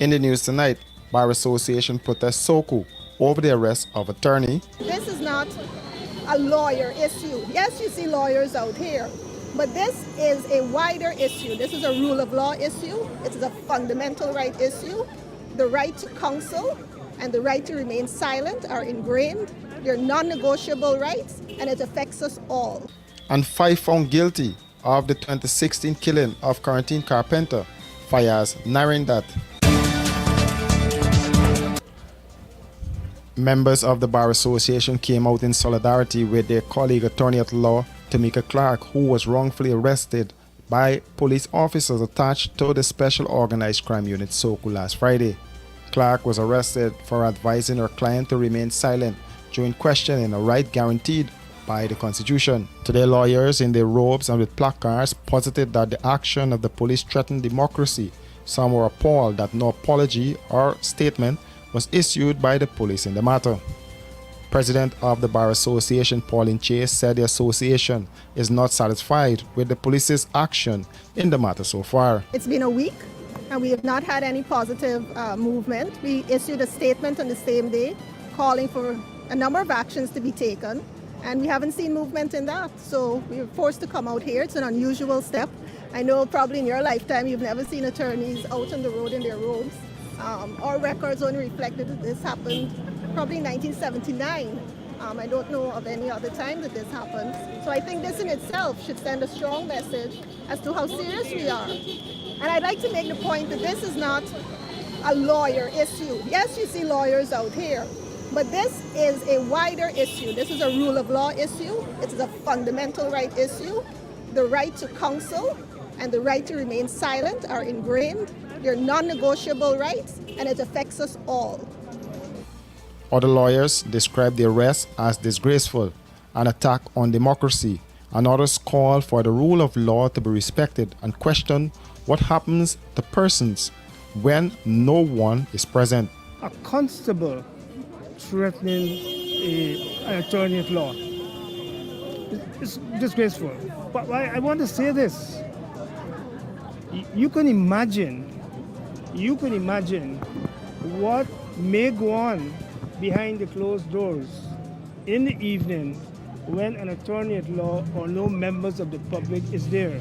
In the news tonight, Bar Association protests SOCU over the arrest of attorney. This is not a lawyer issue. Yes, you see lawyers out here, but this is a wider issue. This is a rule of law issue. It is a fundamental right issue. The right to counsel and the right to remain silent are ingrained. They're non-negotiable rights, and it affects us all. And 5 found guilty of the 2016 killing of Quarantine Carpenter. Fires narrowing that. Members of the Bar Association came out in solidarity with their colleague attorney at law, Tamika Clark, who was wrongfully arrested by police officers attached to the Special Organized Crime Unit SOCU last Friday. Clark was arrested for advising her client to remain silent during questioning, a right guaranteed by the Constitution. Today, lawyers in their robes and with placards posited that the action of the police threatened democracy. Some were appalled that no apology or statement was issued by the police in the matter. President of the Bar Association, Pauline Chase, said the association is not satisfied with the police's action in the matter so far. It's been a week, and we have not had any positive movement. We issued a statement on the same day calling for a number of actions to be taken, and we haven't seen movement in that. So we were forced to come out here. It's an unusual step. I know probably in your lifetime you've never seen attorneys out on the road in their robes. Our records only reflected that this happened probably in 1979. I don't know of any other time that this happened. So I think this in itself should send a strong message as to how serious we are. And I'd like to make the point that this is not a lawyer issue. Yes, you see lawyers out here, but this is a wider issue. This is a rule of law issue. It is a fundamental right issue. The right to counsel and the right to remain silent are ingrained. They're non-negotiable rights, and it affects us all. Other lawyers described the arrest as disgraceful, an attack on democracy, and others call for the rule of law to be respected and question what happens to persons when no one is present. A constable threatening an attorney at law is disgraceful. But I want to say this. You can imagine what may go on behind the closed doors in the evening when an attorney at law or no members of the public is there.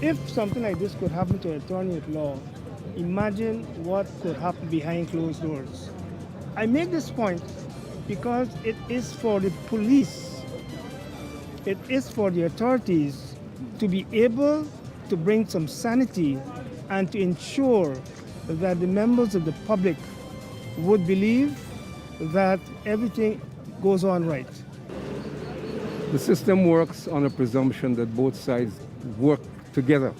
If something like this could happen to an attorney at law, imagine what could happen behind closed doors. I make this point because it is for the police, it is for the authorities to be able to bring some sanity and to ensure that the members of the public would believe that everything goes on right. The system works on a presumption that both sides work together.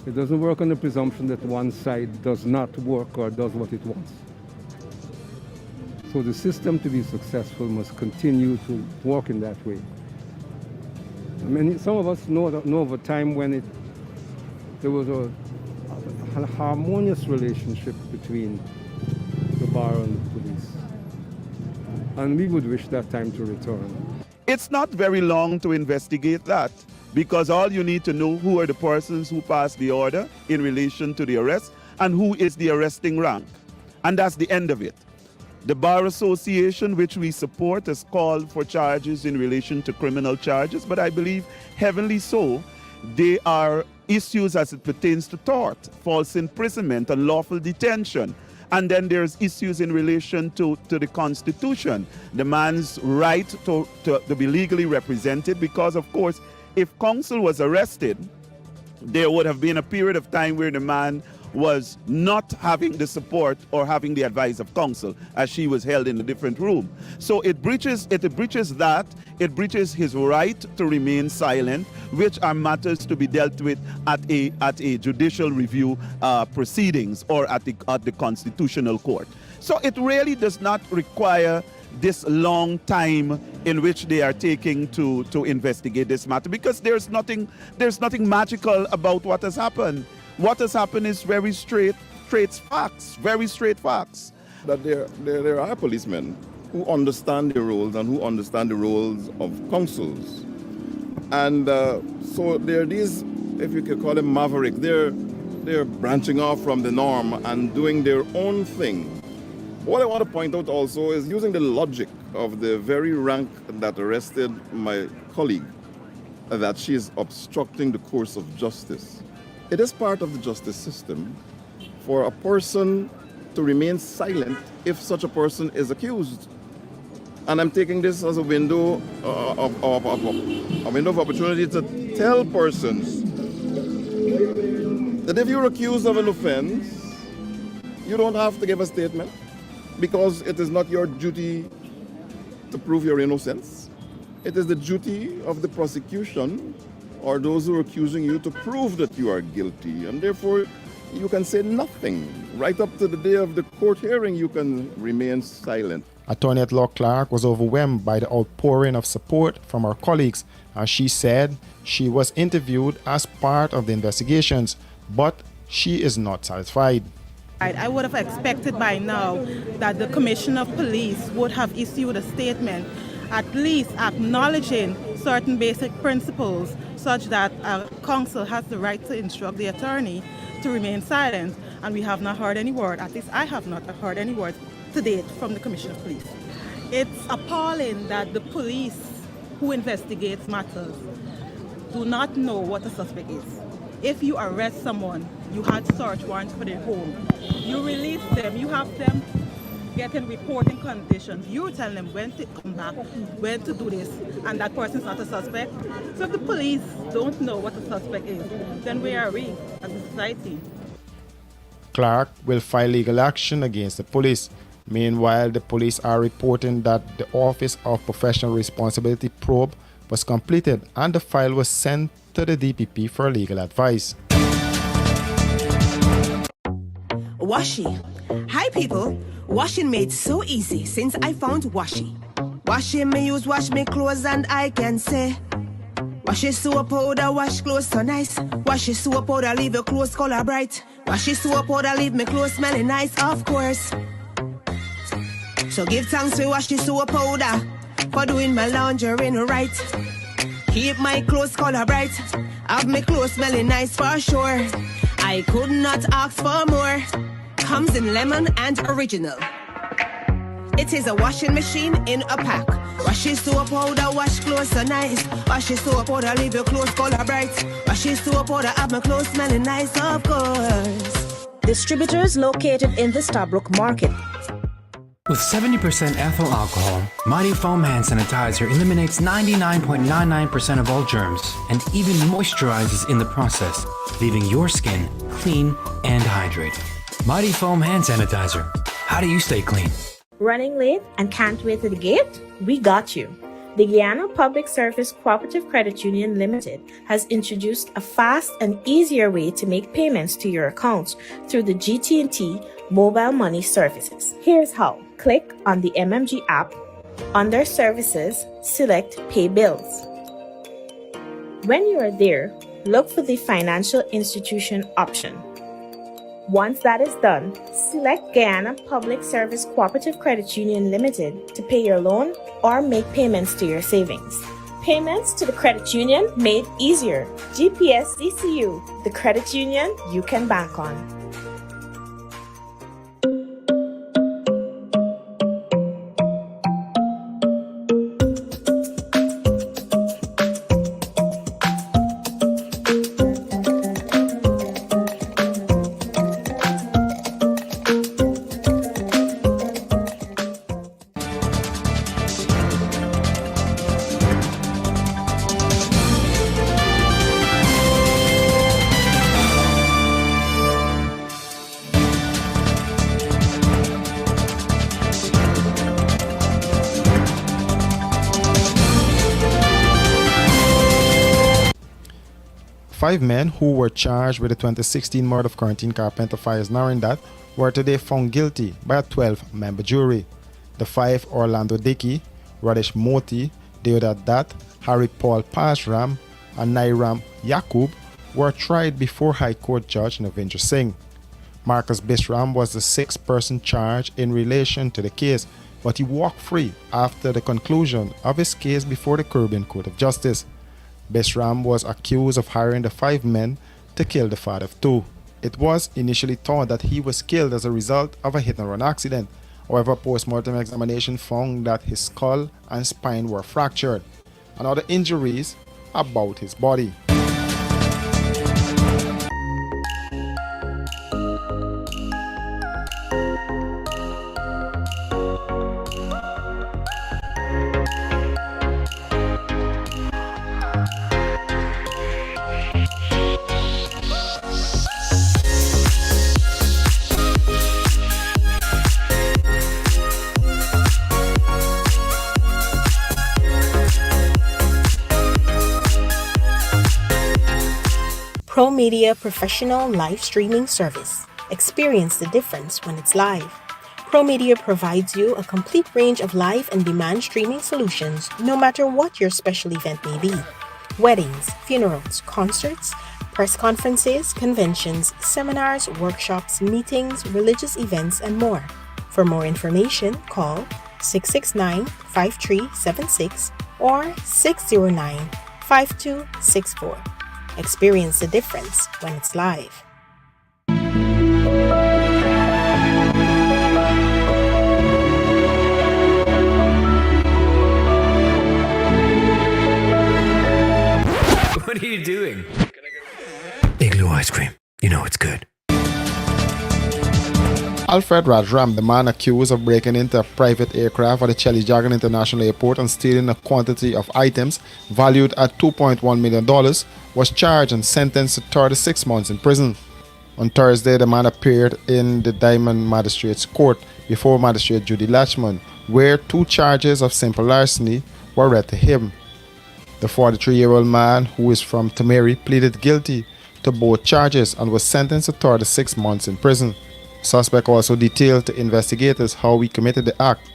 It doesn't work on the presumption that one side does not work or does what it wants. So the system, to be successful, must continue to work in that way. I mean, some of us know of a time when there was a harmonious relationship between the bar and the police. And we would wish that time to return. It's not very long to investigate that, because all you need to know who are the persons who passed the order in relation to the arrest and who is the arresting rank. And that's the end of it. The Bar Association, which we support, has called for charges in relation to criminal charges, but I believe heavily so. They are issues as it pertains to tort, false imprisonment, and lawful detention. And then there's issues in relation to the Constitution, the man's right to be legally represented, because, of course, if counsel was arrested, there would have been a period of time where the man was not having the support or having the advice of counsel, as she was held in a different room. So it breaches that. It breaches his right to remain silent, which are matters to be dealt with at a judicial review proceedings or at the Constitutional Court. So it really does not require this long time in which they are taking to investigate this matter, because there's nothing magical about what has happened. What has happened is very straight facts, very straight facts. That there are policemen who understand their roles and who understand the roles of councils. And so there are these, if you could call them mavericks, they're they're branching off from the norm and doing their own thing. What I want to point out also is using the logic of the very rank that arrested my colleague, that she is obstructing the course of justice. It is part of the justice system for a person to remain silent if such a person is accused. And I'm taking this as a window of opportunity to tell persons that if you're accused of an offense, you don't have to give a statement because it is not your duty to prove your innocence. It is the duty of the prosecution or those who are accusing you to prove that you are guilty. And therefore, you can say nothing. Right up to the day of the court hearing, you can remain silent. Attorney at Law Clark was overwhelmed by the outpouring of support from her colleagues, and she said she was interviewed as part of the investigations, but she is not satisfied. I would have expected by now that the Commissioner of Police would have issued a statement, at least acknowledging certain basic principles, such that counsel has the right to instruct the attorney to remain silent, and we have not heard any word, at least I have not heard any word to date from the Commissioner of Police. It's appalling that the police who investigates matters do not know what a suspect is. If you arrest someone, you had search warrants for their home, you release them, you have them getting reporting conditions, you tell them when to come back, when to do this, and that person's not a suspect. So if the police don't know what a suspect is, then where are we as a society? Clark will file legal action against the police. Meanwhile, the police are reporting that the Office of Professional Responsibility probe was completed and the file was sent to the DPP for legal advice. Washi. Hi people. Washing made so easy since I found Washi. Washing me use wash me clothes and I can say Washi soap powder wash clothes so nice. Washi soap powder leave your clothes color bright. Washi soap powder leave me clothes smelling nice, of course. So give thanks to Washi soap powder for doing my laundry right. Keep my clothes color bright. Have my clothes smelling nice for sure. I could not ask for more. Comes in lemon and original. It is a washing machine in a pack. Washi soap powder wash clothes so nice. Washi soap powder leave your clothes color bright. Washi soap powder have my clothes smelling nice, of course. Distributors located in the Stabrook Market. With 70% ethyl alcohol, Mighty Foam Hand Sanitizer eliminates 99.99% of all germs and even moisturizes in the process, leaving your skin clean and hydrated. Mighty Foam Hand Sanitizer. How do you stay clean? Running late and can't wait to the gate? We got you. The Guyana Public Service Cooperative Credit Union Limited has introduced a fast and easier way to make payments to your accounts through the GT&T mobile money services. Here's how. Click on the MMG app. Under Services, select Pay Bills. When you are there, look for the Financial Institution option. Once that is done, select Guyana Public Service Cooperative Credit Union Limited to pay your loan or make payments to your savings. Payments to the credit union made easier. GPS CCU, the credit union you can bank on. Five men who were charged with the 2016 murder of Corinthine Carpenter Fires Narindat were today found guilty by a 12-member jury. The five, Orlando Dickey, Radesh Moti, Deodat Dat, Harry Paul Pashram, and Nairam Yakub, were tried before High Court Judge Navindra Singh. Marcus Bisram was the sixth person charged in relation to the case, but he walked free after the conclusion of his case before the Caribbean Court of Justice. Bisram was accused of hiring the five men to kill the father of two. It was initially thought that he was killed as a result of a hit-and-run accident. However, post-mortem examination found that his skull and spine were fractured and other injuries about his body. Pro Media Professional Live Streaming Service. Experience the difference when it's live. Pro Media provides you a complete range of live and demand streaming solutions no matter what your special event may be. Weddings, funerals, concerts, press conferences, conventions, seminars, workshops, meetings, religious events, and more. For more information, call 669-5376 or 609-5264. Experience the difference when it's live. What are you doing? Igloo ice cream. You know it's good. Alfred Rajram, the man accused of breaking into a private aircraft at the Chelijagan International Airport and stealing a quantity of items valued at $2.1 million, was charged and sentenced to 36 months in prison. On Thursday, the man appeared in the Diamond Magistrates Court before Magistrate Judy Latchman, where 2 charges of simple larceny were read to him. The 43-year-old man, who is from Tamari, pleaded guilty to both charges and was sentenced to 36 months in prison. Suspect also detailed to investigators how he committed the act.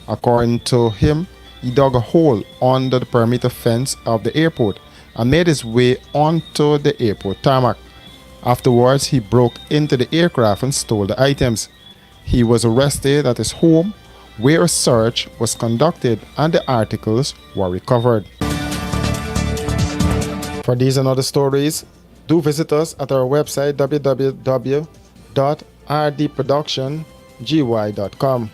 According to him, he dug a hole under the perimeter fence of the airport and made his way onto the airport tarmac. Afterwards, he broke into the aircraft and stole the items. He was arrested at his home, where a search was conducted and the articles were recovered. For these and other stories, do visit us at our website www.rdproductiongy.com.